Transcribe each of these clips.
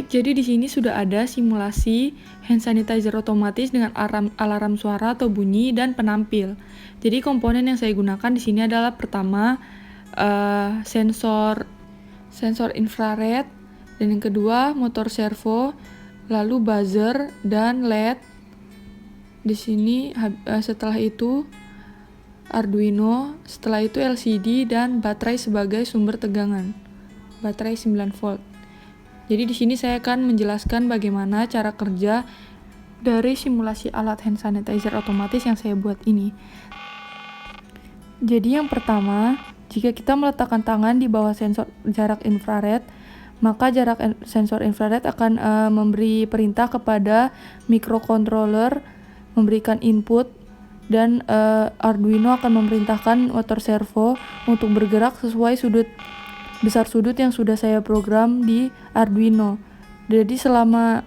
Baik, jadi di sini sudah ada simulasi hand sanitizer otomatis dengan alarm suara atau bunyi dan penampil. Jadi komponen yang saya gunakan di sini adalah pertama sensor infrared, dan yang kedua motor servo, lalu buzzer dan LED. Di sini setelah itu Arduino, setelah itu LCD dan baterai sebagai sumber tegangan. Baterai 9 volt. Jadi di sini saya akan menjelaskan bagaimana cara kerja dari simulasi alat hand sanitizer otomatis yang saya buat ini. Jadi yang pertama, jika kita meletakkan tangan di bawah sensor jarak infrared, maka sensor infrared akan memberi perintah kepada microcontroller memberikan input, dan Arduino akan memerintahkan motor servo untuk bergerak sesuai besar sudut yang sudah saya program di Arduino. Jadi selama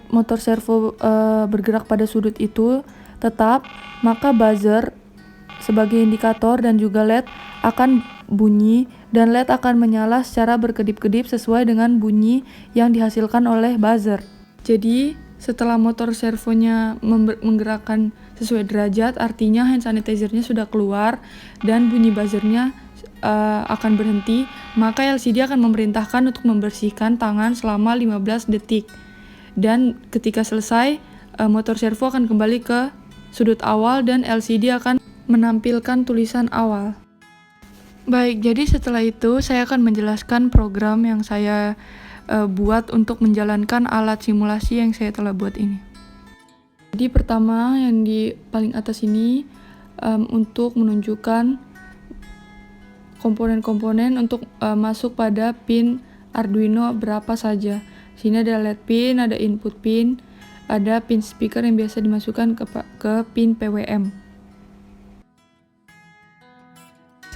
motor servo bergerak pada sudut itu tetap, maka buzzer sebagai indikator dan juga LED akan bunyi, dan LED akan menyala secara berkedip-kedip sesuai dengan bunyi yang dihasilkan oleh buzzer. Jadi setelah motor servonya menggerakkan sesuai derajat, artinya hand sanitizer-nya sudah keluar dan bunyi buzzernya akan berhenti, maka LCD akan memerintahkan untuk membersihkan tangan selama 15 detik. Dan ketika selesai, motor servo akan kembali ke sudut awal dan LCD akan menampilkan tulisan awal. Baik, jadi setelah itu saya akan menjelaskan program yang saya buat untuk menjalankan alat simulasi yang saya telah buat ini. Jadi pertama yang di paling atas ini untuk menunjukkan komponen-komponen untuk masuk pada pin Arduino berapa saja. Sini ada LED pin, ada input pin, ada pin speaker yang biasa dimasukkan ke pin PWM.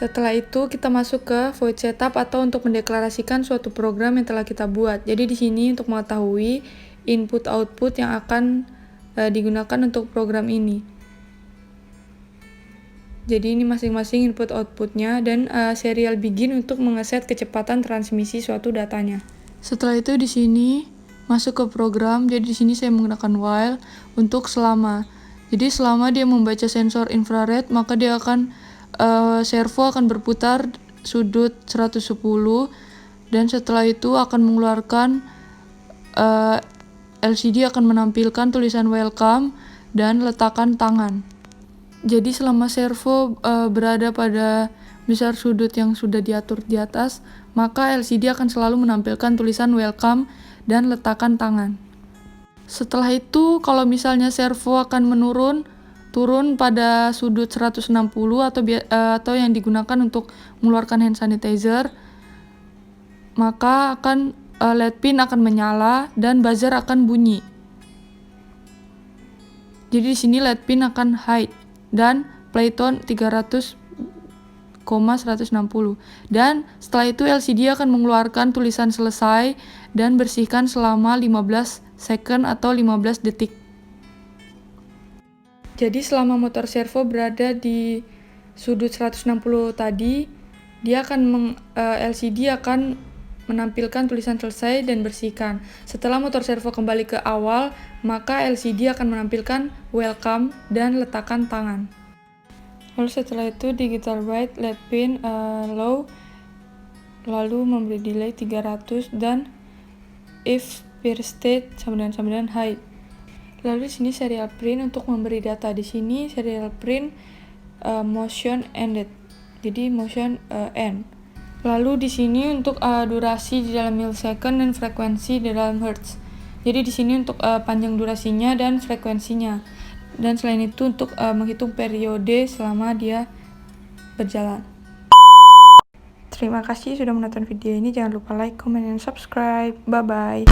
Setelah itu kita masuk ke void setup atau untuk mendeklarasikan suatu program yang telah kita buat. Jadi di sini untuk mengetahui input output yang akan digunakan untuk program ini. Jadi ini masing-masing input outputnya, dan serial begin untuk mengeset kecepatan transmisi suatu datanya. Setelah itu di sini masuk ke program. Jadi di sini saya menggunakan while untuk selama. Jadi selama dia membaca sensor infrared, maka dia akan servo akan berputar sudut 110, dan setelah itu akan mengeluarkan LCD akan menampilkan tulisan welcome dan letakkan tangan. Jadi selama servo berada pada besar sudut yang sudah diatur di atas, maka LCD akan selalu menampilkan tulisan welcome dan letakkan tangan. Setelah itu kalau misalnya servo akan turun pada sudut 160 atau yang digunakan untuk mengeluarkan hand sanitizer, maka LED pin akan menyala dan buzzer akan bunyi. Jadi di sini LED pin akan hide dan playtone 300,160, dan setelah itu LCD akan mengeluarkan tulisan selesai dan bersihkan selama 15 second atau 15 detik. Jadi selama motor servo berada di sudut 160 tadi, LCD akan menampilkan tulisan selesai dan bersihkan. Setelah motor servo kembali ke awal, maka LCD akan menampilkan welcome dan letakkan tangan. Lalu setelah itu digital write LED pin low, lalu memberi delay 300, dan if peer state sama dengan hide. Lalu di sini serial print untuk memberi data. Di sini serial print motion ended. Jadi motion end. Lalu di sini untuk durasi di dalam millisecond dan frekuensi di dalam hertz. Jadi di sini untuk panjang durasinya dan frekuensinya. Dan selain itu untuk menghitung periode selama dia berjalan. Terima kasih sudah menonton video ini. Jangan lupa like, comment, dan subscribe. Bye bye.